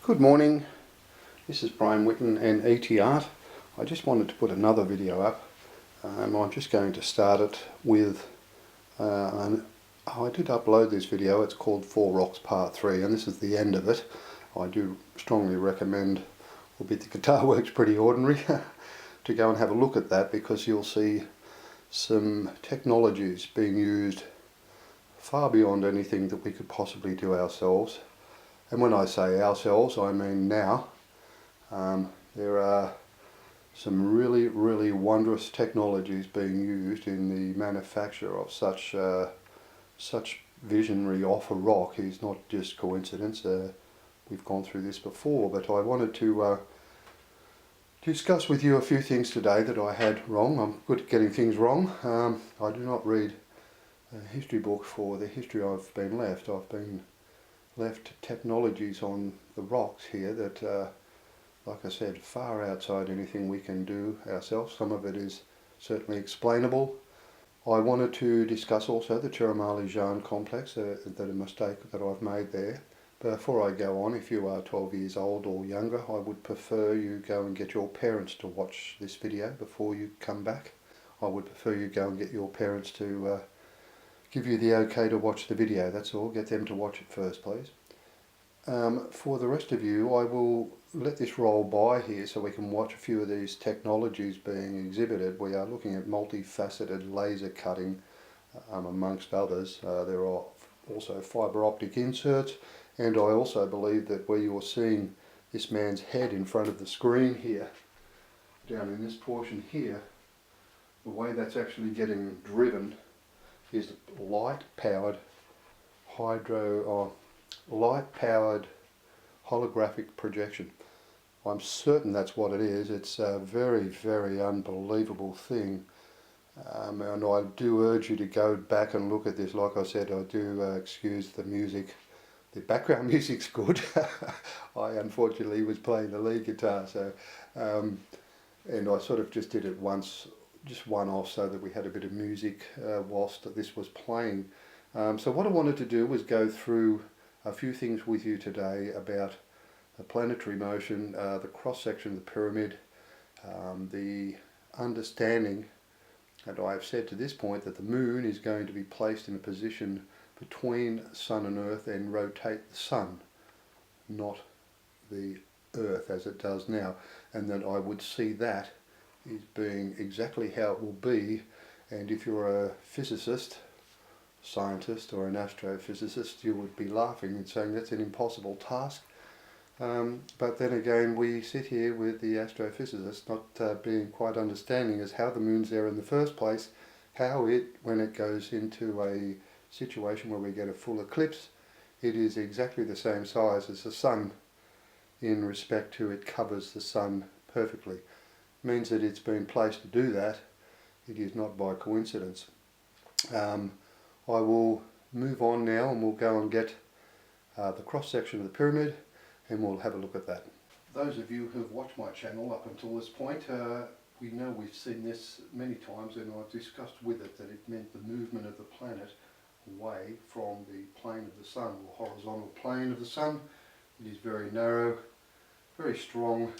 Good morning, this is Brian Whitten and ET Art. I just wanted to put another video up. I'm just going to start it with, I did upload this video. It's called Four Rocks Part 3 and this is the end of it. I do strongly recommend, albeit the guitar works pretty ordinary, to go and have a look at that, because you'll see some technologies being used far beyond anything that we could possibly do ourselves. And when I say ourselves, I mean now. There are some really wondrous technologies being used in the manufacture of such visionary offer rock. Is not just coincidence. We've gone through this before, but I wanted to discuss with you a few things today that I had wrong. I'm good at getting things wrong. I do not read a history book for the history I've been left. I've been left technologies on the rocks here that, like I said, far outside anything we can do ourselves. Some of it is certainly explainable. I wanted to discuss also the Chirumali Jan complex, that a mistake that I've made there. But before I go on, if you are 12 years old or younger, I would prefer you go and get your parents to watch this video before you come back. I would prefer you go and get your parents to give you the okay to watch the video. That's all. Get them to watch it first, please. For the rest of you, I will let this roll by here so we can watch a few of these technologies being exhibited. We are looking at multifaceted laser cutting, amongst others. There are also fibre optic inserts, and I also believe that where you're seeing this man's head in front of the screen here, down in this portion here, the way that's actually getting driven is light-powered holographic projection. I'm certain that's what it is. It's a very unbelievable thing, and I do urge you to go back and look at this. Like I said, I do excuse the music. The background music's good. I unfortunately was playing the lead guitar, so and I sort of just did it once, just one off, so that we had a bit of music whilst this was playing. So what I wanted to do was go through a few things with you today about the planetary motion, the cross-section of the pyramid, the understanding, and I've said to this point that the moon is going to be placed in a position between Sun and Earth and rotate the Sun, not the Earth as it does now, and that I would see that is being exactly how it will be. And if you're a physicist, scientist or an astrophysicist, you would be laughing and saying that's an impossible task. But then again, we sit here with the astrophysicists not being quite understanding as how the moon's there in the first place, how it, when it goes into a situation where we get a full eclipse, it is exactly the same size as the Sun in respect to it covers the Sun perfectly. It means that it's been placed to do that. It is not by coincidence. I will move on now and we'll go and get the cross-section of the pyramid and we'll have a look at that. Those of you who have watched my channel up until this point, we know we've seen this many times, and I've discussed with it that it meant the movement of the planet away from the plane of the Sun, or horizontal plane of the Sun. It is very narrow, very strong,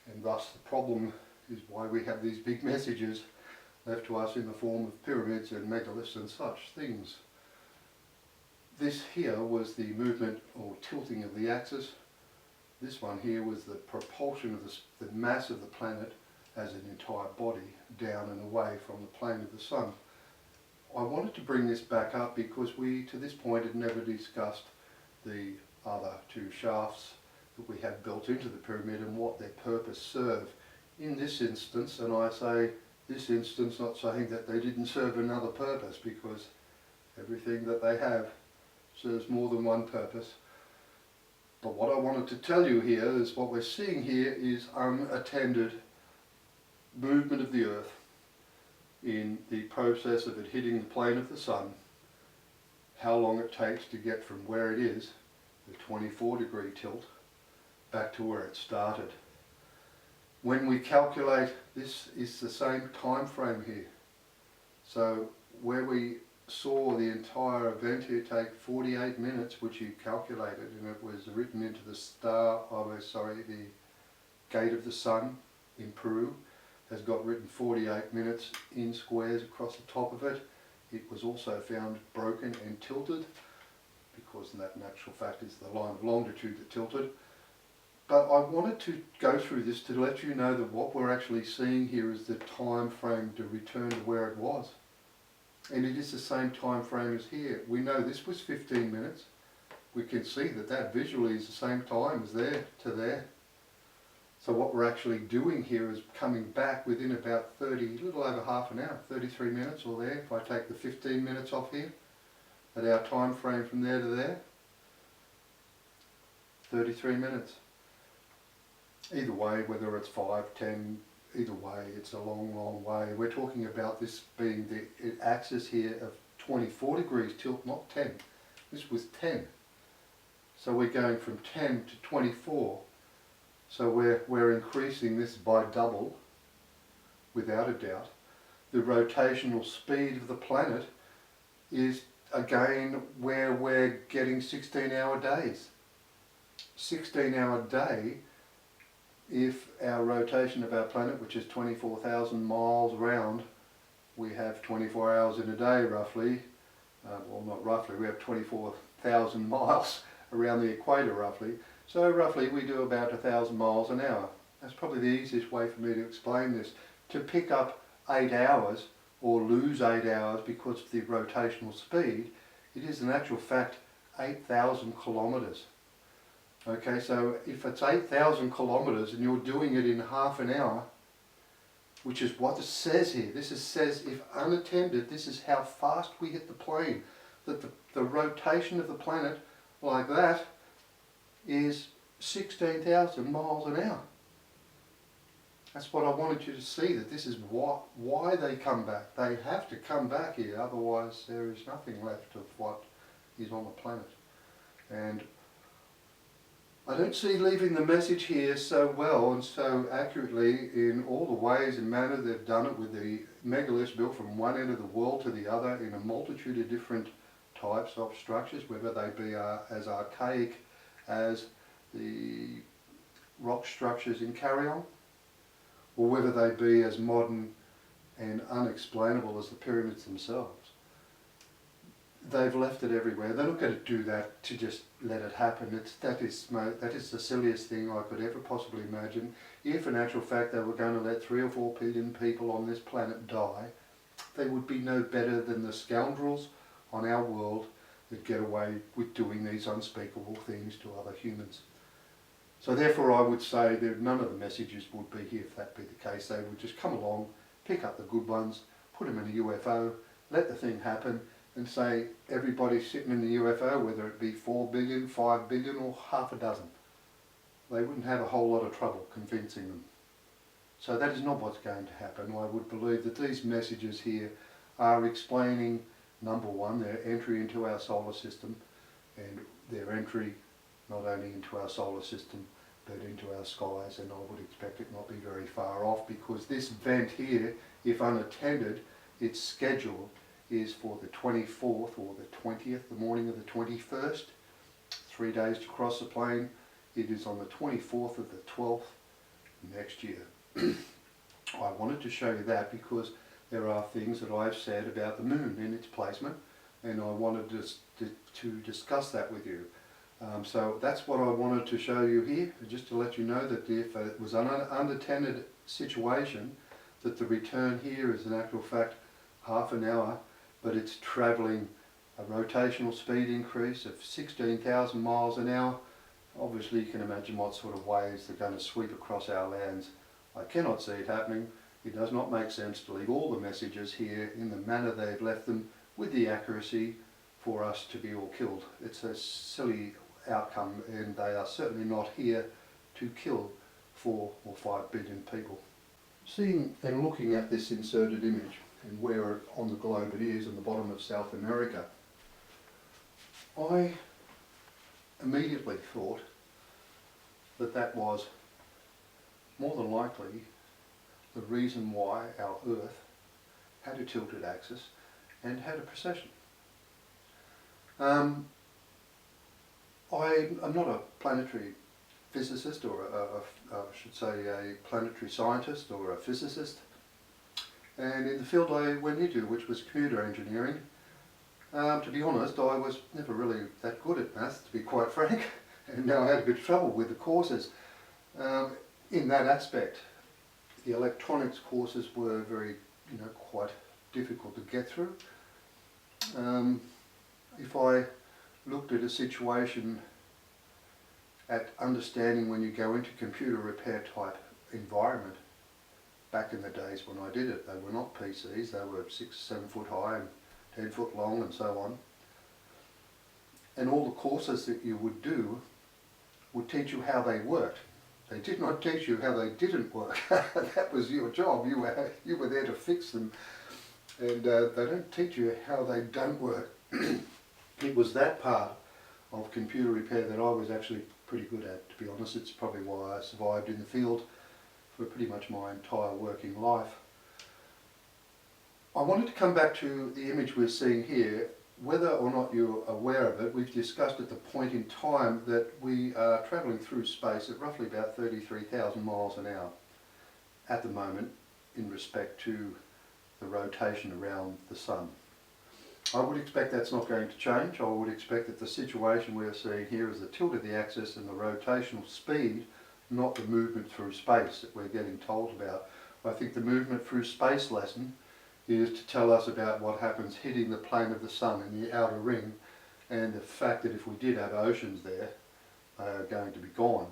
and thus the problem is why we have these big messages left to us in the form of pyramids and megaliths and such things. This here was the movement or tilting of the axis. This one here was the propulsion of the mass of the planet as an entire body down and away from the plane of the Sun. I wanted to bring this back up because we to this point had never discussed the other two shafts that we have built into the pyramid and what their purpose serve. In this instance, and I say this instance not saying that they didn't serve another purpose, because everything that they have serves more than one purpose. But what I wanted to tell you here is what we're seeing here is unattended movement of the Earth in the process of it hitting the plane of the Sun, how long it takes to get from where it is, the 24-degree tilt, back to where it started. When we calculate, this is the same time frame here. So where we saw the entire event here take 48 minutes, which he calculated, and it was written into the the Gate of the Sun in Peru, has got written 48 minutes in squares across the top of it. It was also found broken and tilted, because that in actual fact is the line of longitude that tilted. But I wanted to go through this to let you know that what we're actually seeing here is the time frame to return to where it was. And it is the same time frame as here. We know this was 15 minutes. We can see that that visually is the same time as there to there. So what we're actually doing here is coming back within about a little over half an hour, 33 minutes or there. If I take the 15 minutes off here, at our time frame from there to there, 33 minutes. Either way, whether it's 5, 10, either way, it's a long, long way. We're talking about this being the axis here of 24 degrees tilt, not 10. This was 10. So we're going from 10 to 24. So we're increasing this by double, without a doubt. The rotational speed of the planet is again where we're getting 16-hour days. 16-hour day, if our rotation of our planet, which is 24,000 miles round, we have 24 hours in a day roughly, well not roughly, we have 24,000 miles around the equator roughly. So roughly we do about 1,000 miles an hour. That's probably the easiest way for me to explain this. To pick up 8 hours or lose 8 hours because of the rotational speed, it is in actual fact 8,000 kilometres. Okay, so if it's 8,000 kilometres and you're doing it in half an hour, which is what it says here, says if unattended, this is how fast we hit the plane. That the rotation of the planet like that is 16,000 miles an hour. That's what I wanted you to see, that this is why they come back. They have to come back here, otherwise there is nothing left of what is on the planet. And I don't see leaving the message here so well and so accurately in all the ways and manner they've done it, with the megaliths built from one end of the world to the other in a multitude of different types of structures, whether they be as archaic as the rock structures in Carillon, or whether they be as modern and unexplainable as the pyramids themselves. They've left it everywhere. They're not going to do that to just let it happen. That is the silliest thing I could ever possibly imagine. If in actual fact they were going to let 3 or 4 billion people on this planet die, they would be no better than the scoundrels on our world that get away with doing these unspeakable things to other humans. So therefore I would say that none of the messages would be here if that be the case. They would just come along, pick up the good ones, put them in a UFO, let the thing happen, and say everybody sitting in the UFO, whether it be 4 billion, 5 billion or half a dozen, they wouldn't have a whole lot of trouble convincing them. So that is not what's going to happen. I would believe that these messages here are explaining, number one, their entry into our solar system, and their entry not only into our solar system but into our skies, and I would expect it not be very far off, because this vent here, if unattended, its schedule is for the 24th or the 20th, the morning of the 21st, 3 days to cross the plane. It is on the 24th of the 12th next year. I wanted to show you that because there are things that I've said about the moon and its placement, and I wanted to discuss that with you. So that's what I wanted to show you here, just to let you know that if it was an unattended situation, that the return here is in actual fact half an hour, but it's travelling a rotational speed increase of 16,000 miles an hour. Obviously you can imagine what sort of waves they're going to sweep across our lands. I cannot see it happening. It does not make sense to leave all the messages here in the manner they've left them, with the accuracy for us to be all killed. It's a silly outcome, and they are certainly not here to kill 4 or 5 billion people. Seeing and looking at this inserted image, and where on the globe it is, on the bottom of South America, I immediately thought that that was more than likely the reason why our Earth had a tilted axis and had a precession. I'm not a planetary physicist, or I should say a planetary scientist or a physicist. And in the field I went into, which was computer engineering, to be honest, I was never really that good at maths, to be quite frank, and I had a bit of trouble with the courses. In that aspect, the electronics courses were very, quite difficult to get through. If I looked at a situation at understanding when you go into computer repair type environment, back in the days when I did it, they were not PCs, they were 6, 7 foot high and 10 foot long and so on. And all the courses that you would do would teach you how they worked. They did not teach you how they didn't work. That was your job. You were there to fix them. And they don't teach you how they don't work. It was that part of computer repair that I was actually pretty good at, to be honest. It's probably why I survived in the field for pretty much my entire working life. I wanted to come back to the image we're seeing here. Whether or not you're aware of it, we've discussed at the point in time that we are travelling through space at roughly about 33,000 miles an hour at the moment in respect to the rotation around the Sun. I would expect that's not going to change. I would expect that the situation we're seeing here is the tilt of the axis and the rotational speed, not the movement through space that we're getting told about. I think the movement through space lesson is to tell us about what happens hitting the plane of the Sun in the outer ring, and the fact that if we did have oceans there, they are going to be gone.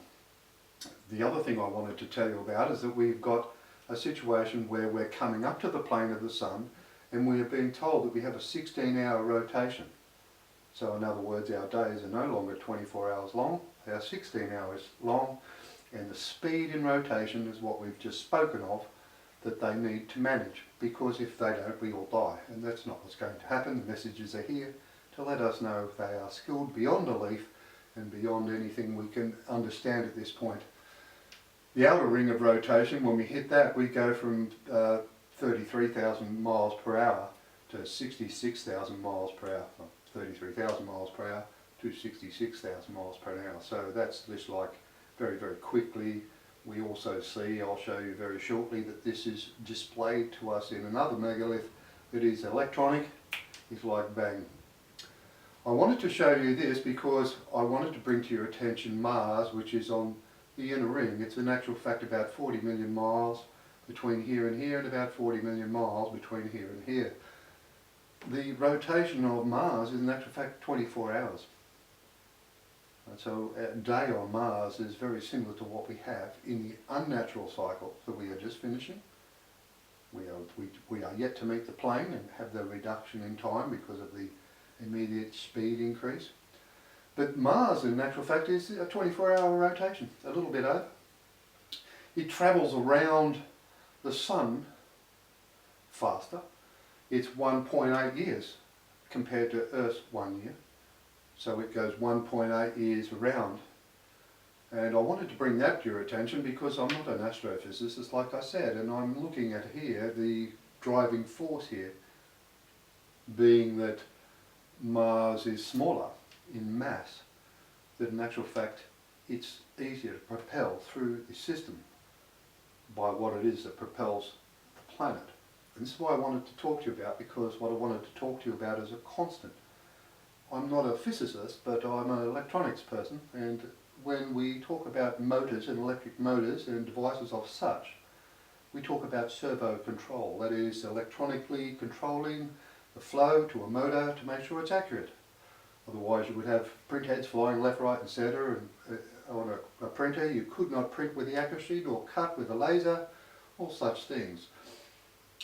The other thing I wanted to tell you about is that we've got a situation where we're coming up to the plane of the Sun and we are being told that we have a 16-hour rotation. So in other words, our days are no longer 24 hours long, they are 16 hours long, and the speed in rotation is what we've just spoken of that they need to manage, because if they don't, we all die, and that's not what's going to happen. The messages are here to let us know they are skilled beyond belief and beyond anything we can understand at this point. The outer ring of rotation, when we hit that, we go from 33,000 miles per hour to 66,000 miles per hour, 33,000 miles per hour to 66,000 miles per hour. So that's just like very, very quickly. We also see, I'll show you very shortly, that this is displayed to us in another megalith that is electronic. It's like bang. I wanted to show you this because I wanted to bring to your attention Mars, which is on the inner ring. It's in actual fact about 40 million miles between here and here, and about 40 million miles between here and here. The rotation of Mars is in actual fact 24 hours. So a day on Mars is very similar to what we have in the unnatural cycle that we are just finishing. We are yet to meet the plane and have the reduction in time because of the immediate speed increase. But Mars, in actual fact, is a 24-hour rotation, a little bit over. It travels around the Sun faster. It's 1.8 years compared to Earth's 1 year. So it goes 1.8 years around. And I wanted to bring that to your attention because I'm not an astrophysicist, like I said, and I'm looking at here the driving force here being that Mars is smaller in mass, that in actual fact it's easier to propel through the system by what it is that propels the planet. And this is what I wanted to talk to you about, because what I wanted to talk to you about is a constant. I'm not a physicist, but I'm an electronics person, and when we talk about motors and electric motors and devices of such, we talk about servo control, that is electronically controlling the flow to a motor to make sure it's accurate. Otherwise you would have print heads flying left, right and centre, and on a printer you could not print with the accuracy nor cut with a laser, all such things.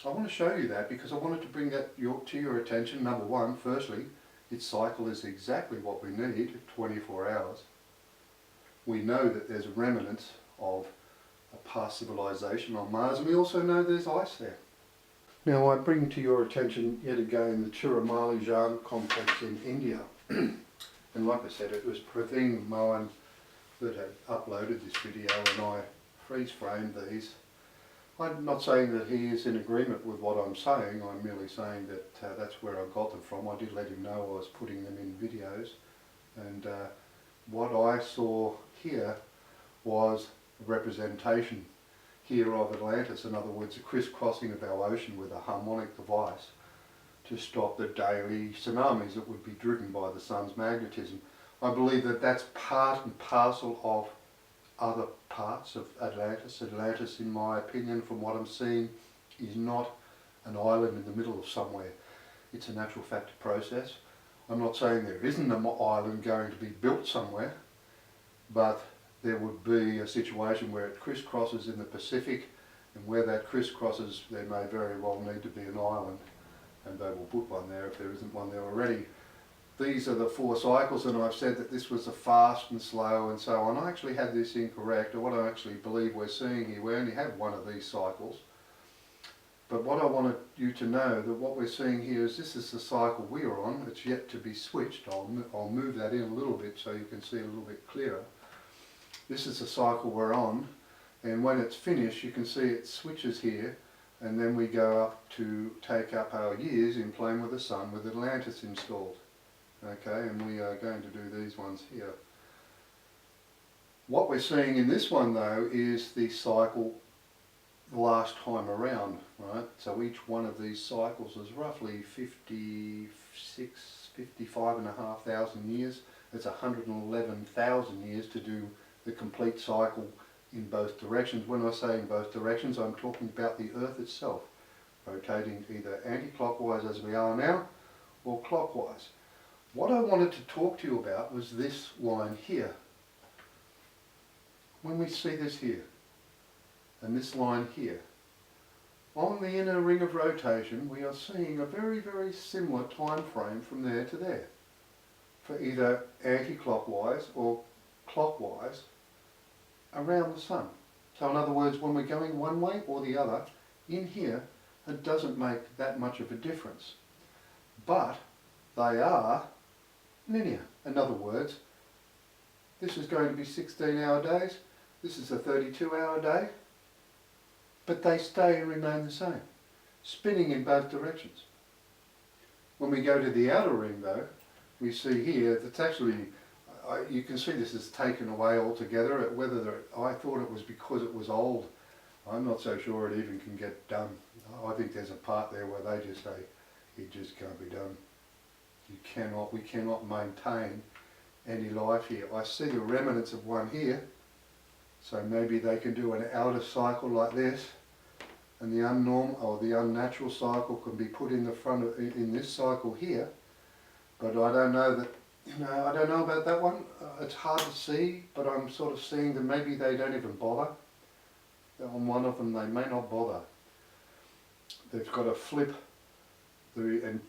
I want to show you that because I wanted to bring that to your attention. Number one, firstly, its cycle is exactly what we need, 24 hours. We know that there's remnants of a past civilization on Mars, and we also know there's ice there. Now I bring to your attention yet again the Tirumali complex in India. And like I said, it was Praveen Mohan that had uploaded this video, and I freeze framed these I'm not saying that he is in agreement with what I'm saying. I'm merely saying that that's where I got them from. I did let him know I was putting them in videos, and what I saw here was a representation here of Atlantis. In other words, a crisscrossing of our ocean with a harmonic device to stop the daily tsunamis that would be driven by the sun's magnetism. I believe that that's part and parcel of other parts of Atlantis. Atlantis, in my opinion, from what I'm seeing, is not an island in the middle of somewhere. It's a natural factor process. I'm not saying there isn't an island going to be built somewhere, but there would be a situation where it crisscrosses in the Pacific, and where that crisscrosses there may very well need to be an island, and they will put one there if there isn't one there already. These are the 4 cycles, and I've said that this was a fast and slow and so on. I actually had this incorrect, or what I actually believe we're seeing here, we only have one of these cycles. But what I wanted you to know, that what we're seeing here is this is the cycle we are on. It's yet to be switched. I'll move that in a little bit so you can see a little bit clearer. This is the cycle we're on, and when it's finished you can see it switches here, and then we go up to take up our years in playing with the sun with Atlantis installed. Okay, and we are going to do these ones here. What we're seeing in this one though is the cycle the last time around, right? So each one of these cycles is roughly 55,500 years. It's 111,000 years to do the complete cycle in both directions. When I say in both directions, I'm talking about the Earth itself, rotating either anti-clockwise as we are now, or clockwise. What I wanted to talk to you about was this line here. When we see this here, and this line here, on the inner ring of rotation we are seeing a very, very similar time frame from there to there, for either anti-clockwise or clockwise around the sun. So in other words, when we're going one way or the other, in here, it doesn't make that much of a difference. But they are linear. In other words, this is going to be 16-hour days, this is a 32-hour day, but they stay and remain the same, spinning in both directions. When we go to the outer ring though, we see here that's actually, you can see this is taken away altogether. I thought it was because it was old. I'm not so sure it even can get done. I think there's a part there where they just say, it just can't be done. We cannot maintain any life here. I see the remnants of one here, so maybe they can do an outer cycle like this, and the unnormal or the unnatural cycle can be put in the front of, in this cycle here. But I don't know that, I don't know about that one. It's hard to see, but I'm sort of seeing that maybe they don't even bother. On one of them they may not bother. They've got to flip the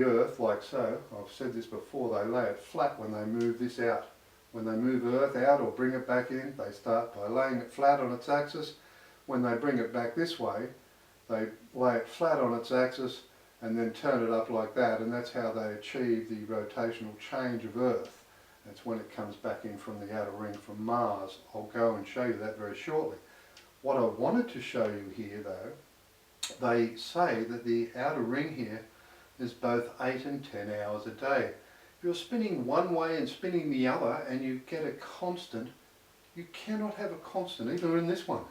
Earth like so. I've said this before, they lay it flat when they move this out. When they move Earth out or bring it back in, they start by laying it flat on its axis. When they bring it back this way, they lay it flat on its axis and then turn it up like that, and that's how they achieve the rotational change of Earth. That's when it comes back in from the outer ring from Mars. I'll go and show you that very shortly. What I wanted to show you here though, they say that the outer ring here is both 8 and 10 hours a day. If you're spinning one way and spinning the other and you get a constant, you cannot have a constant, even in this one.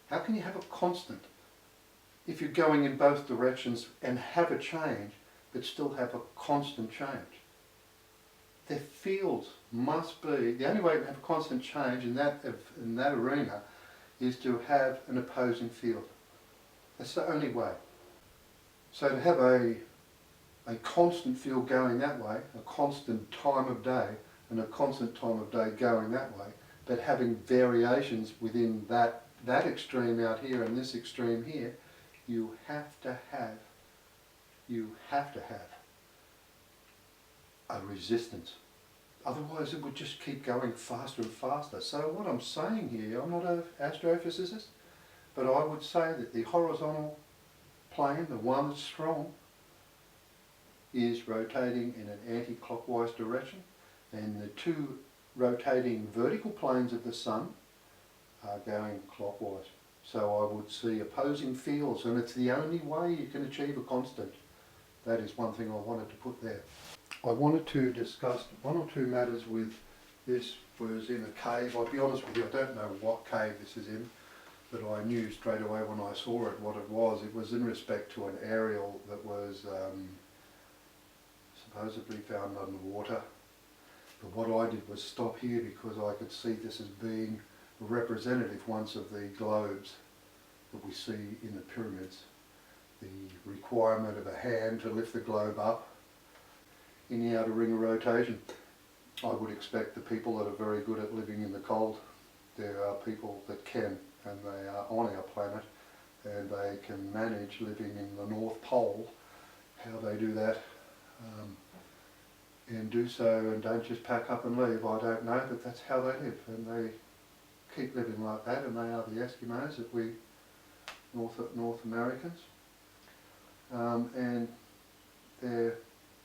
How can you have a constant if you're going in both directions and have a change but still have a constant change? Their fields must be, the only way to have a constant change in that arena is to have an opposing field. That's the only way. So to have a constant field going that way, a constant time of day, and a constant time of day going that way, but having variations within that extreme out here and this extreme here, you have to have a resistance. Otherwise it would just keep going faster and faster. So what I'm saying here, I'm not an astrophysicist, but I would say that the horizontal plane, the one that's strong, is rotating in an anti-clockwise direction, and the two rotating vertical planes of the sun are going clockwise. So I would see opposing fields, and it's the only way you can achieve a constant. That is one thing I wanted to put there. I wanted to discuss one or two matters with this. Was in a cave. I'll be honest with you, I don't know what cave this is in, but I knew straight away when I saw it what it was. It was in respect to an aerial that was supposedly found underwater. But what I did was stop here because I could see this as being a representative once of the globes that we see in the pyramids. The requirement of a hand to lift the globe up in the outer ring of rotation. I would expect the people that are very good at living in the cold, there are people that can, and they are on our planet, and they can manage living in the North Pole. How they do that, and do so and don't just pack up and leave, I don't know, but that's how they live, and they keep living like that, and they are the Eskimos that we North Americans, and they're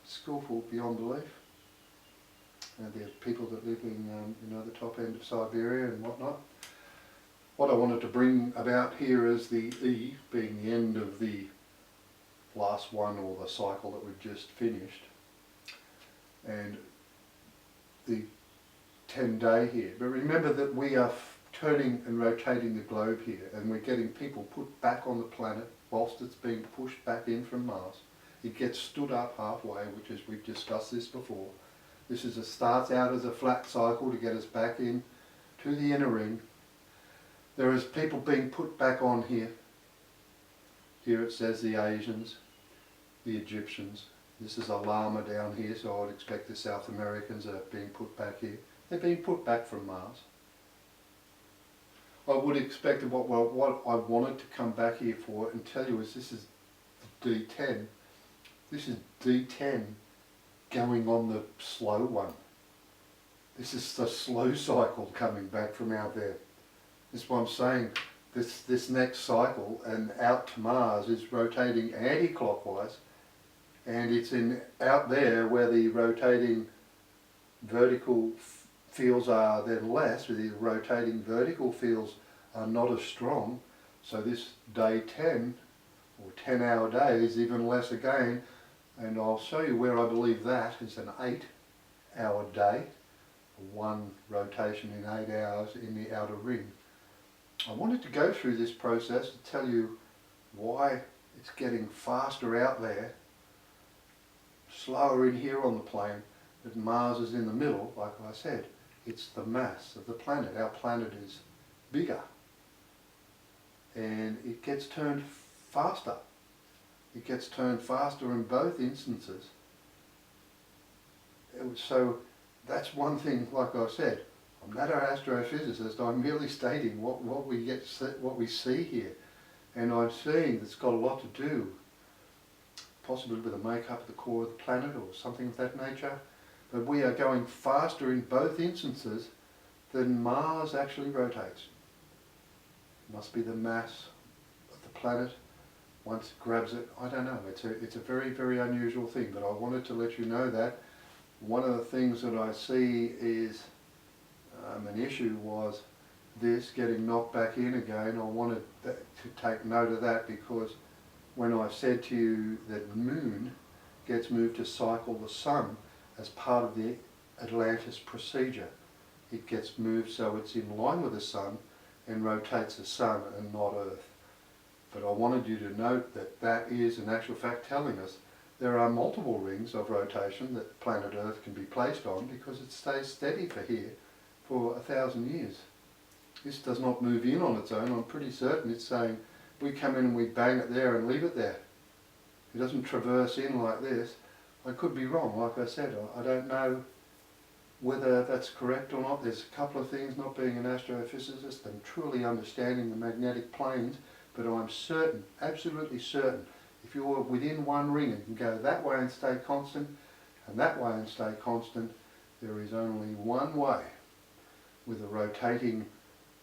skillful beyond belief. There are people that live in the top end of Siberia and whatnot. What I wanted to bring about here is the E being the end of the last one, or the cycle that we've just finished, and the 10-day here. But remember that we are turning and rotating the globe here, and we're getting people put back on the planet whilst it's being pushed back in from Mars. It gets stood up halfway, which is, we've discussed this before. This starts out as a flat cycle to get us back in to the inner ring. There is people being put back on here. Here it says the Asians, the Egyptians. This is a llama down here, so I would expect the South Americans are being put back here. They're being put back from Mars. I would expect what I wanted to come back here for and tell you is this is D10. This is D10 going on the slow one. This is the slow cycle coming back from out there. That's what I'm saying. This next cycle and out to Mars is rotating anti-clockwise, and it's out there where the rotating vertical fields are then less, where the rotating vertical fields are not as strong. So this day 10 or 10-hour day is even less again. And I'll show you where I believe that is an 8-hour day, one rotation in 8 hours in the outer ring. I wanted to go through this process to tell you why it's getting faster out there, slower in here on the plane, but Mars is in the middle. Like I said, it's the mass of the planet. Our planet is bigger, and it gets turned faster. It gets turned faster in both instances. So that's one thing, like I said, I'm not an astrophysicist, I'm merely stating what we see here. And I'm seeing it's got a lot to do, possibly with the makeup of the core of the planet or something of that nature. But we are going faster in both instances than Mars actually rotates. It must be the mass of the planet. Once it grabs it, I don't know, it's a very, very unusual thing, but I wanted to let you know that. One of the things that I see is an issue was this getting knocked back in again. I wanted to take note of that because when I said to you that the moon gets moved to cycle the sun as part of the Atlantis procedure, it gets moved so it's in line with the sun and rotates the sun and not Earth. But I wanted you to note that that is in actual fact telling us there are multiple rings of rotation that planet Earth can be placed on because it stays steady for here for 1,000 years. This does not move in on its own. I'm pretty certain it's saying we come in and we bang it there and leave it there. It doesn't traverse in like this. I could be wrong, like I said. I don't know whether that's correct or not. There's a couple of things, not being an astrophysicist and truly understanding the magnetic planes, but I'm certain, absolutely certain, if you're within one ring and can go that way and stay constant, and that way and stay constant, there is only one way with a rotating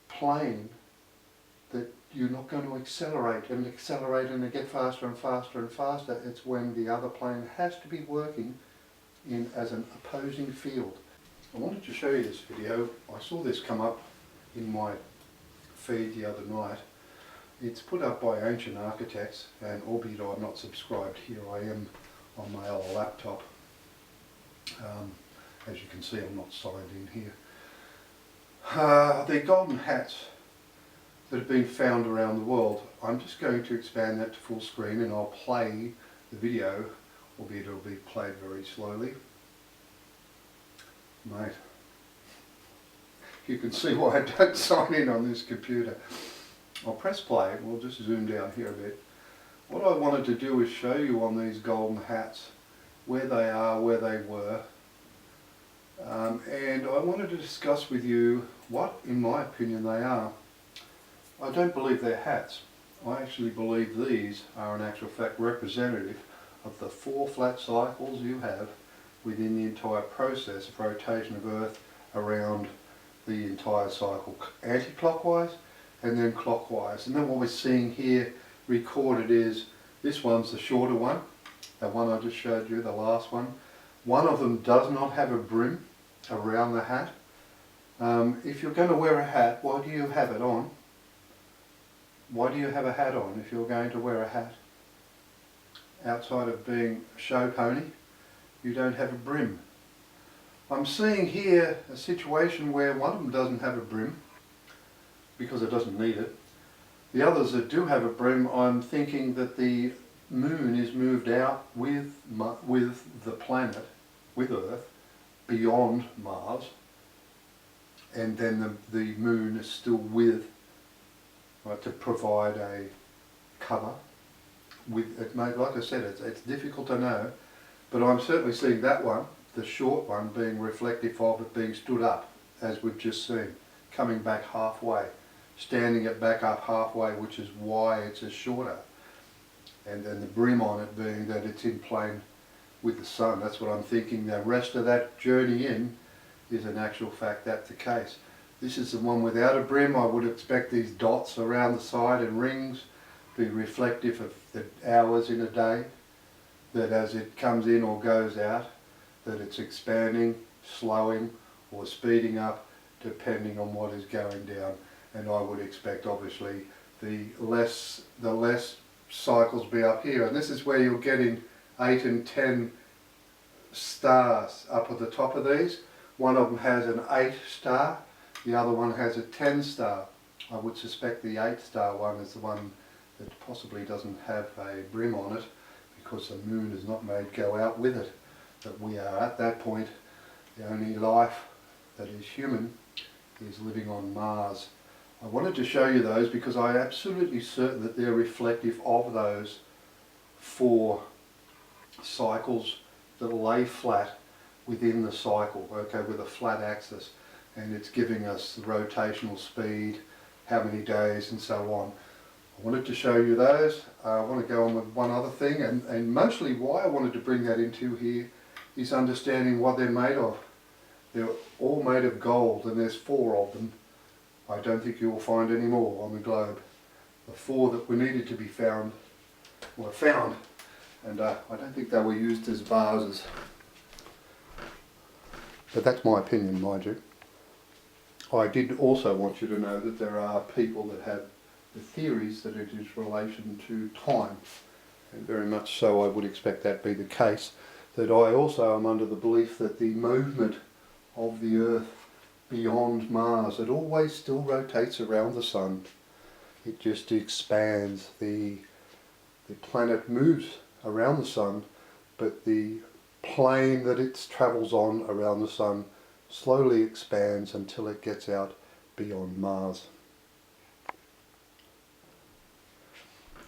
plane that you're not going to accelerate and get faster and faster and faster. It's when the other plane has to be working in as an opposing field. I wanted to show you this video. I saw this come up in my feed the other night. It's put up by Ancient Architects, and albeit I'm not subscribed, here I am on my old laptop. As you can see, I'm not signed in here. The golden hats that have been found around the world, I'm just going to expand that to full screen and I'll play the video, albeit it'll be played very slowly. Mate, you can see why I don't sign in on this computer. I'll press play, we'll just zoom down here a bit. What I wanted to do is show you on these golden hats where they are, where they were, and I wanted to discuss with you what, in my opinion, they are. I don't believe they're hats. I actually believe these are in actual fact representative of the 4 flat cycles you have within the entire process of rotation of Earth around the entire cycle, anti-clockwise and then clockwise. And then what we're seeing here recorded is, this one's the shorter one, that one I just showed you, the last one. One of them does not have a brim around the hat. If you're going to wear a hat, why do you have it on? Why do you have a hat on if you're going to wear a hat? Outside of being a show pony, you don't have a brim. I'm seeing here a situation where one of them doesn't have a brim because it doesn't need it. The others that do have a brim, I'm thinking that the moon is moved out with the planet, with Earth, beyond Mars, and then the moon is still with, right, to provide a cover. With it, like I said, it's difficult to know, but I'm certainly seeing that one, the short one, being reflective of it being stood up, as we've just seen, coming back halfway, standing it back up halfway, which is why it's a shorter. And then the brim on it being that it's in plane with the sun. That's what I'm thinking. The rest of that journey in is in actual fact that's the case. This is the one without a brim. I would expect these dots around the side and rings be reflective of the hours in a day, that as it comes in or goes out, that it's expanding, slowing or speeding up depending on what is going down. And I would expect obviously the less cycles be up here, and this is where you're getting 8 and 10 stars up at the top of these. One of them has an 8 star, the other one has a 10 star. I would suspect the 8 star one is the one that possibly doesn't have a brim on it because the moon is not made go out with it. But we are at that point, the only life that is human is living on Mars. I wanted to show you those because I'm absolutely certain that they're reflective of those 4 cycles that lay flat within the cycle, okay, with a flat axis, and it's giving us the rotational speed, how many days and so on. I wanted to show you those. I want to go on with one other thing, and mostly why I wanted to bring that into here is understanding what they're made of. They're all made of gold, and there's 4 of them. I don't think you will find any more on the globe. The 4 that were needed to be found were found, and I don't think they were used as vases. But that's my opinion, mind you. I did also want you to know that there are people that have the theories that it is relation to time, and very much so I would expect that be the case. That I also am under the belief that the movement of the Earth beyond Mars, it always still rotates around the sun. It just expands. The planet moves around the sun, but the plane that it travels on around the sun slowly expands until it gets out beyond Mars.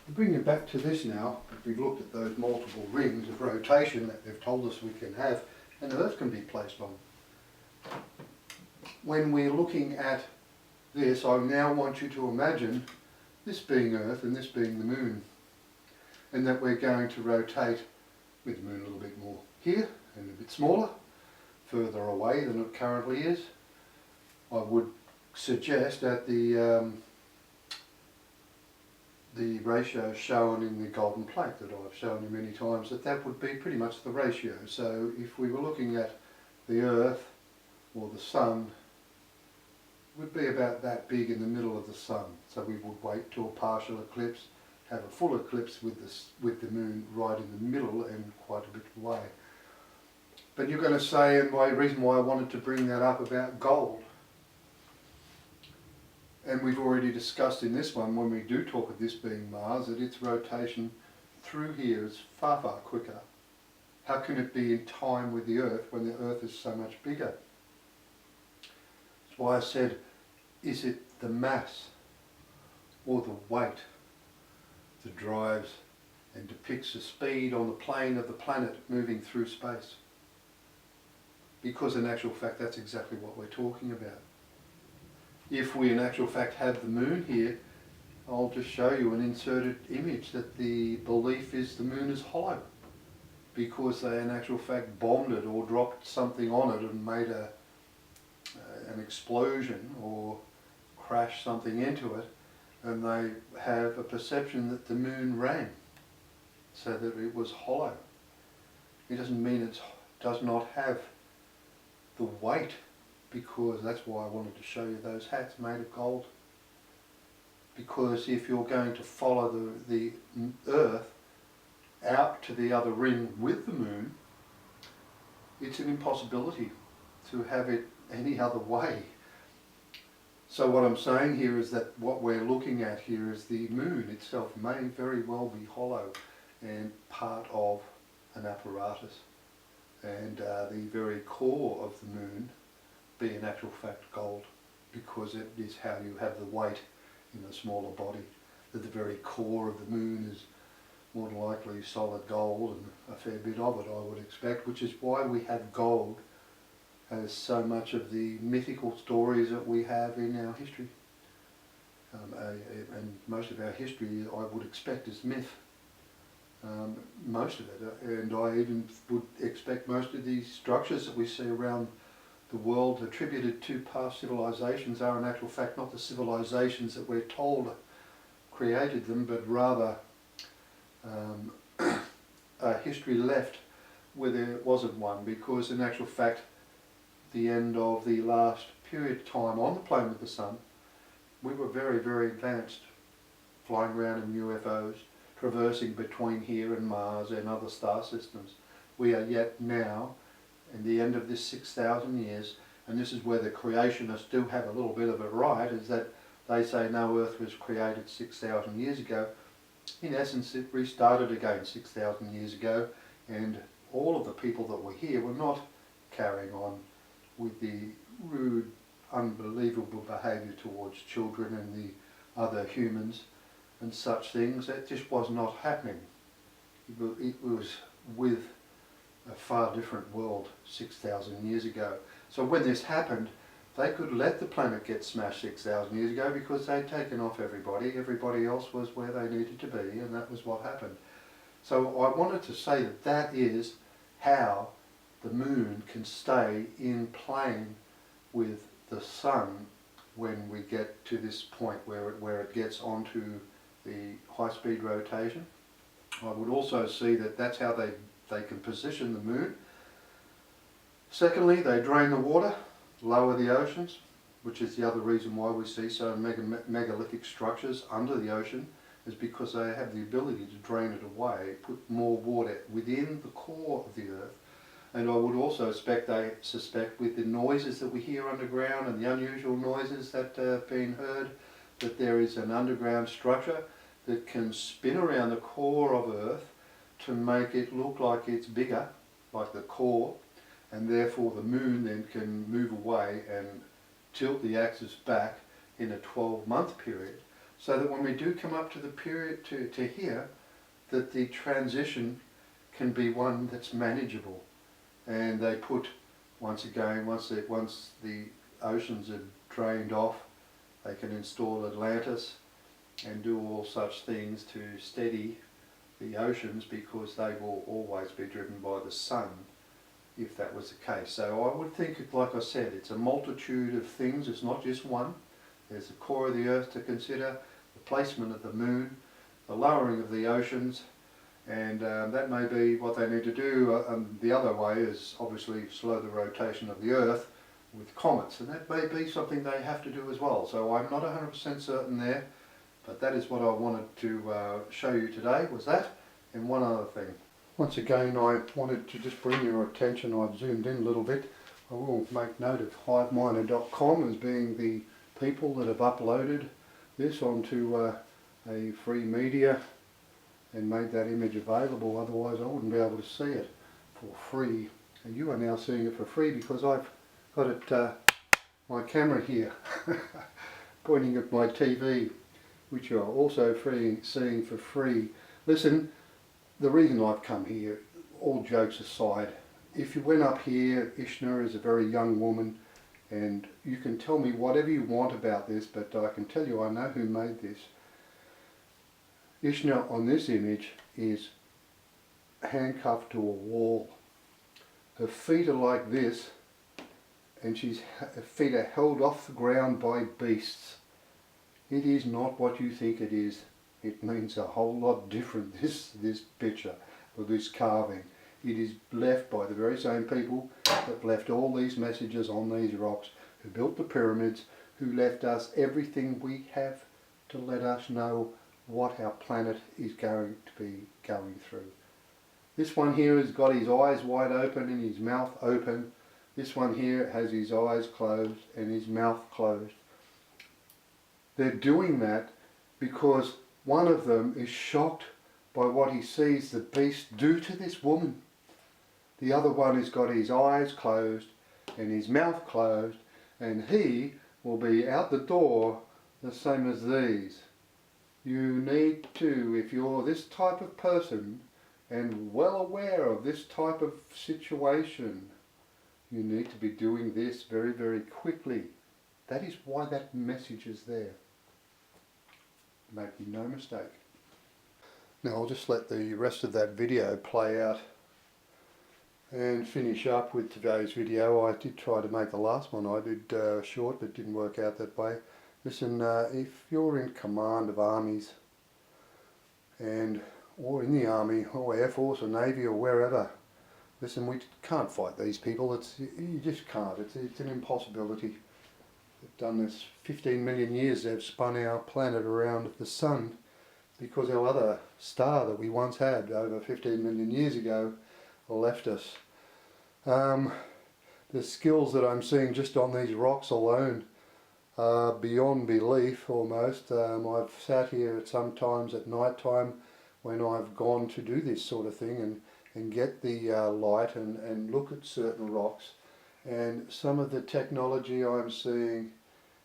To bring it back to this now, we've looked at those multiple rings of rotation that they've told us we can have, and Earth can be placed on. When we're looking at this, I now want you to imagine this being Earth and this being the Moon, and that we're going to rotate with the Moon a little bit more here and a bit smaller, further away than it currently is. I would suggest that the ratio shown in the golden plate that I've shown you many times, that would be pretty much the ratio. So if we were looking at the Earth or the Sun would be about that big in the middle of the sun. So we would wait till a partial eclipse, have a full eclipse with the moon right in the middle and quite a bit away. But you're going to say, and my reason why I wanted to bring that up about gold, and we've already discussed in this one, when we do talk of this being Mars, that its rotation through here is far, far quicker. How can it be in time with the Earth when the Earth is so much bigger? That's why I said, is it the mass or the weight that drives and depicts the speed on the plane of the planet moving through space? Because in actual fact that's exactly what we're talking about. If we in actual fact have the moon here, I'll just show you an inserted image that the belief is the moon is hollow, because they in actual fact bombed it or dropped something on it and made an explosion or crashed something into it, and they have a perception that the moon ran, so that it was hollow. It doesn't mean it does not have the weight, because that's why I wanted to show you those hats made of gold. Because if you're going to follow the Earth out to the other ring with the moon, it's an impossibility to have it any other way. So what I'm saying here is that what we're looking at here is the moon itself may very well be hollow and part of an apparatus. And the very core of the moon be in actual fact gold, because it is how you have the weight in a smaller body. That the very core of the moon is more than likely solid gold, and a fair bit of it I would expect, which is why we have gold as so much of the mythical stories that we have in our history. And most of our history I would expect is myth. Most of it, and I even would expect most of these structures that we see around the world attributed to past civilizations are in actual fact not the civilizations that we're told created them, but rather a history left where there wasn't one, because in actual fact the end of the last period of time on the plane with the sun, we were very, very advanced, flying around in UFOs, traversing between here and Mars and other star systems. We are yet now, in the end of this 6,000 years, and this is where the creationists do have a little bit of it right, is that they say no, Earth was created 6,000 years ago. In essence, it restarted again 6,000 years ago, and all of the people that were here were not carrying on with the rude, unbelievable behaviour towards children and the other humans and such things. That just was not happening. It was with a far different world 6,000 years ago. So when this happened, they could let the planet get smashed 6,000 years ago, because they'd taken off everybody. Everybody else was where they needed to be, and that was what happened. So I wanted to say that that is how the moon can stay in plane with the sun when we get to this point where it gets onto the high-speed rotation. I would also see that that's how they can position the moon. Secondly, they drain the water, lower the oceans, which is the other reason why we see so megalithic structures under the ocean, is because they have the ability to drain it away, put more water within the core of the Earth. And I would also suspect with the noises that we hear underground and the unusual noises that have been heard, that there is an underground structure that can spin around the core of Earth to make it look like it's bigger, like the core, and therefore the moon then can move away and tilt the axis back in a 12-month period, so that when we do come up to the period to here, that the transition can be one that's manageable. And they put, once again, once the oceans are drained off, they can install Atlantis and do all such things to steady the oceans, because they will always be driven by the sun if that was the case. So I would think, like I said, it's a multitude of things, it's not just one. There's the core of the Earth to consider, the placement of the moon, the lowering of the oceans, and that may be what they need to do. The other way is obviously slow the rotation of the Earth with comets, and that may be something they have to do as well. So I'm not 100% certain there, but that is what I wanted to show you today, was that, and one other thing. Once again, I wanted to just bring your attention, I've zoomed in a little bit, I will make note of hiveminer.com as being the people that have uploaded this onto a free media and made that image available. Otherwise I wouldn't be able to see it for free. And you are now seeing it for free because I've got it, my camera here pointing at my TV, which you are also seeing for free. Listen, the reason I've come here, all jokes aside, if you went up here, Ishna is a very young woman, and you can tell me whatever you want about this, but I can tell you I know who made this. Ishna on this image is handcuffed to a wall. Her feet are like this, and her feet are held off the ground by beasts. It is not what you think it is. It means a whole lot different, this picture, or this carving. It is left by the very same people that left all these messages on these rocks, who built the pyramids, who left us everything we have to let us know what our planet is going to be going through. This one here has got his eyes wide open and his mouth open. This one here has his eyes closed and his mouth closed. They're doing that because one of them is shocked by what he sees the beast do to this woman. The other one has got his eyes closed and his mouth closed, and he will be out the door the same as these. You need to, if you're this type of person and well aware of this type of situation, you need to be doing this very, very quickly. That is why that message is there. Make no mistake. Now I'll just let the rest of that video play out and finish up with today's video. I did try to make the last one I did short, but didn't work out that way. Listen, if you're in command of armies or in the army or Air Force or Navy or wherever, listen, we can't fight these people. You just can't. It's an impossibility. They've done this 15 million years. They've spun our planet around the sun because our other star that we once had over 15 million years ago left us. The skills that I'm seeing just on these rocks alone are beyond belief almost. I've sat here at sometimes at night time when I've gone to do this sort of thing and get the light and look at certain rocks, and some of the technology I'm seeing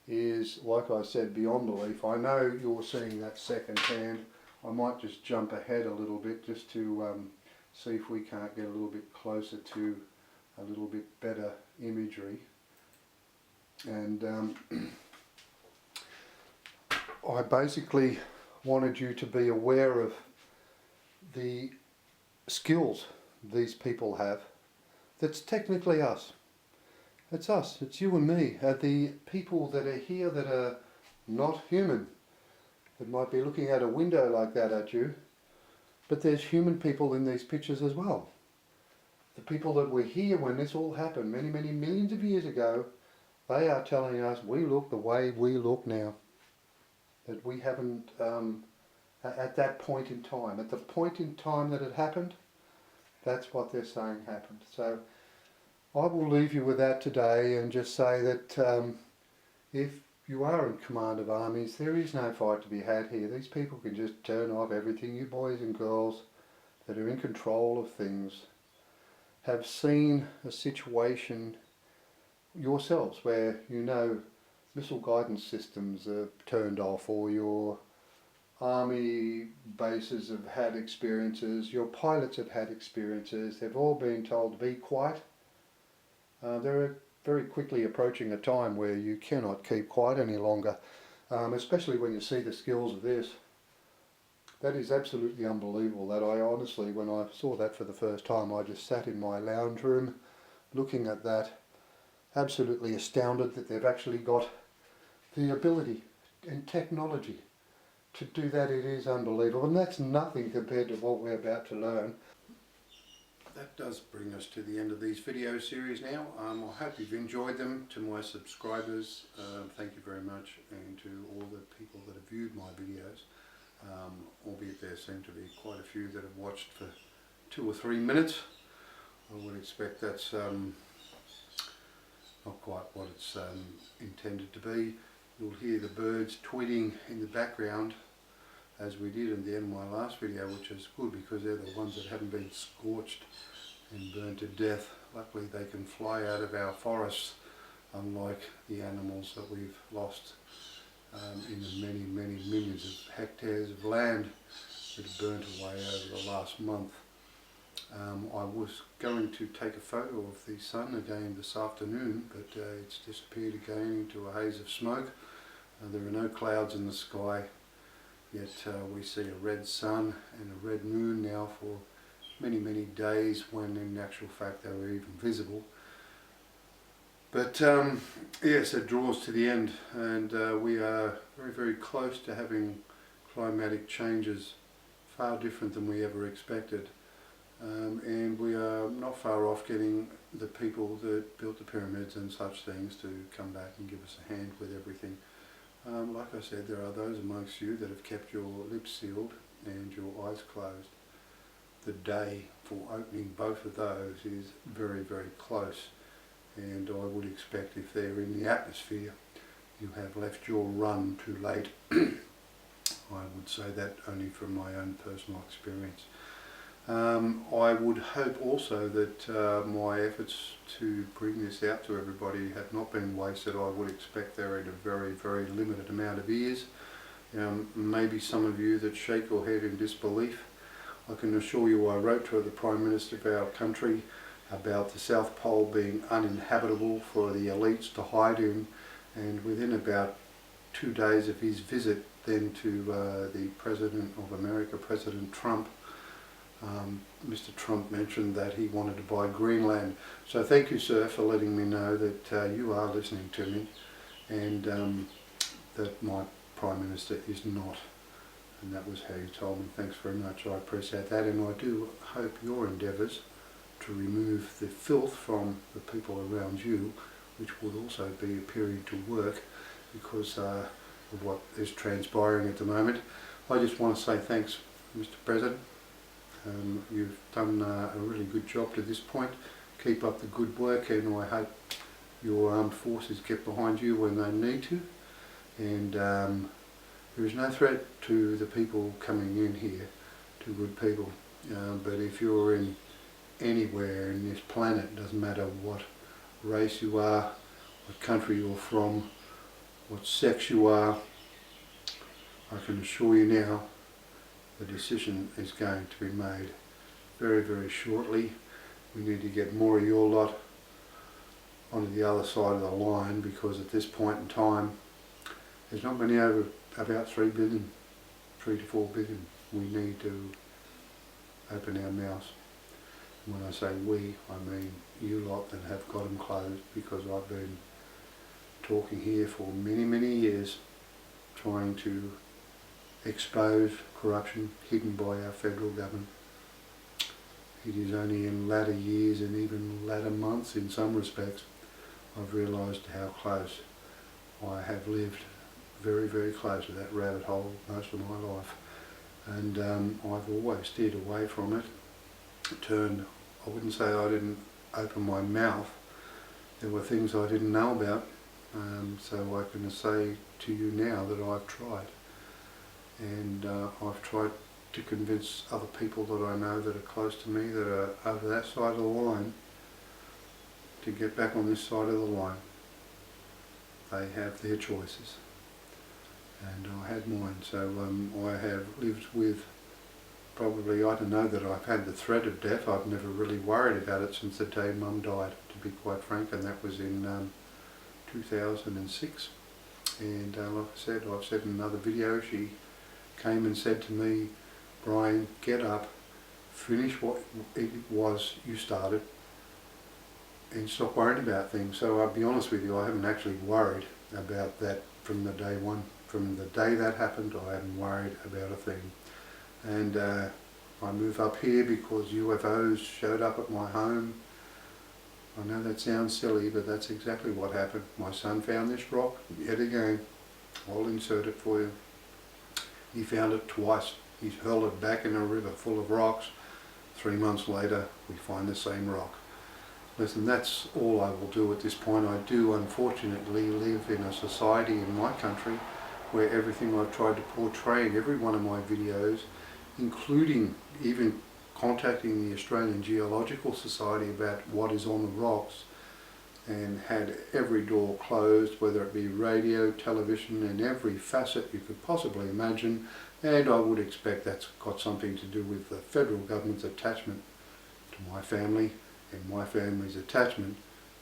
is, like I said, beyond belief. I know you're seeing that second hand. I might just jump ahead a little bit just to see if we can't get a little bit closer to a little bit better imagery. And I basically wanted you to be aware of the skills these people have. That's technically us. It's us, it's you and me, the people that are here that are not human, that might be looking out a window like that at you, but there's human people in these pictures as well. The people that were here when this all happened many, many millions of years ago, they are telling us we look the way we look now. That we haven't, at that point in time, at the point in time that it happened, that's what they're saying happened. So I will leave you with that today and just say that if you are in command of armies, there is no fight to be had here. These people can just turn off everything. You boys and girls that are in control of things have seen a situation yourselves where you know missile guidance systems are turned off, or your army bases have had experiences, your pilots have had experiences. They've all been told to be quiet. They're very quickly approaching a time where you cannot keep quiet any longer, especially when you see the skills of this. That is absolutely unbelievable. That I honestly, when I saw that for the first time, I just sat in my lounge room looking at that, absolutely astounded that they've actually got the ability and technology to do that. It is unbelievable, and that's nothing compared to what we're about to learn. that does bring us to the end of these video series now. I hope you've enjoyed them. To my subscribers, thank you very much, and to all the people that have viewed my videos, albeit there seem to be quite a few that have watched for 2 or 3 minutes. I would expect that's not quite what it's intended to be. You'll hear the birds tweeting in the background, as we did at the end of my last video, which is good because they're the ones that haven't been scorched and burned to death. Luckily they can fly out of our forests, unlike the animals that we've lost in the many millions of hectares of land that have burnt away over the last month. I was going to take a photo of the sun again this afternoon, but it's disappeared again into a haze of smoke. There are no clouds in the sky, yet we see a red sun and a red moon now for many days, when in actual fact they were even visible. But yes, it draws to the end, and we are very close to having climatic changes far different than we ever expected. And we are not far off getting the people that built the pyramids and such things to come back and give us a hand with everything. Like I said, there are those amongst you that have kept your lips sealed and your eyes closed. The day for opening both of those is very close, and I would expect, if they're in the atmosphere, you have left your run too late. I would say that only from my own personal experience. I would hope also that my efforts to bring this out to everybody have not been wasted. I would expect they're in a very limited amount of ears. Maybe some of you that shake your head in disbelief. I can assure you I wrote to the Prime Minister of our country about the South Pole being uninhabitable for the elites to hide in, and within about 2 days of his visit then to the President of America, President Trump, Mr. Trump mentioned that he wanted to buy Greenland. So thank you, sir, for letting me know that you are listening to me, and that my Prime Minister is not. And that was how you told me. Thanks very much. I appreciate that, and I do hope your endeavours to remove the filth from the people around you, which would also be appearing to work because of what is transpiring at the moment. I just want to say thanks, Mr. President. You've done a really good job to this point. Keep up the good work, and I hope your armed forces get behind you when they need to. And there is no threat to the people coming in here, to good people. But if you're in anywhere in this planet, doesn't matter what race you are, what country you're from, what sex you are, I can assure you now the decision is going to be made very shortly. We need to get more of your lot onto the other side of the line, because at this point in time there's not many over about 3 billion, 3 to 4 billion. We need to open our mouths. When I say we, I mean you lot that have got them closed, because I've been talking here for many years, trying to expose corruption hidden by our federal government. It is only in latter years, and even latter months in some respects, I've realised how close I have lived, very close to that rabbit hole most of my life. And I've always steered away from it. I wouldn't say I didn't open my mouth. There were things I didn't know about, so I can say to you now that I've tried. And I've tried to convince other people that I know that are close to me, that are over that side of the line, to get back on this side of the line. They have their choices, and I had mine. So I have lived with, probably, I don't know that I've had the threat of death. I've never really worried about it since the day Mum died, to be quite frank, and that was in 2006. And like I said, I've said in another video, she came and said to me, Brian, get up, finish what it was you started, and stop worrying about things. So I'll be honest with you, I haven't actually worried about that from the day one. From the day that happened, I haven't worried about a thing. And I move up here because UFOs showed up at my home. I know that sounds silly, but that's exactly what happened. My son found this rock, yet again. I'll insert it for you. He found it twice. He's hurled it back in a river full of rocks. 3 months later, we find the same rock. Listen, that's all I will do at this point. I do unfortunately live in a society in my country where everything I've tried to portray in every one of my videos, including even contacting the Australian Geological Society about what is on the rocks, and had every door closed, whether it be radio, television, and every facet you could possibly imagine. And I would expect that's got something to do with the federal government's attachment to my family and my family's attachment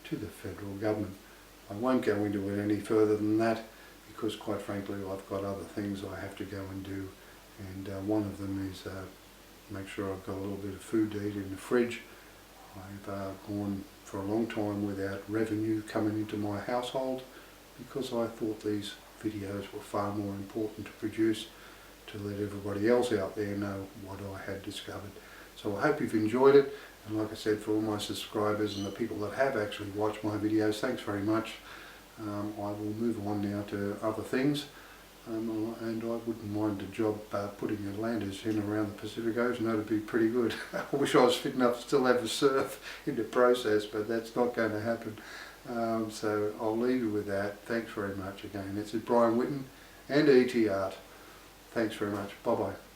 to the federal government. I won't go into it any further than that because quite frankly I've got other things I have to go and do, and one of them is make sure I've got a little bit of food to eat in the fridge. I've gone for a long time without revenue coming into my household because I thought these videos were far more important to produce to let everybody else out there know what I had discovered. So I hope you've enjoyed it, and like I said, for all my subscribers and the people that have actually watched my videos, thanks very much. I will move on now to other things, and I wouldn't mind a job putting Atlantis in around the Pacific Ocean. That would be pretty good. I wish I was fit enough to still have a surf in the process, but that's not going to happen. So I'll leave you with that. Thanks very much again. This is Brian Whitten and ET Art. Thanks very much. Bye bye.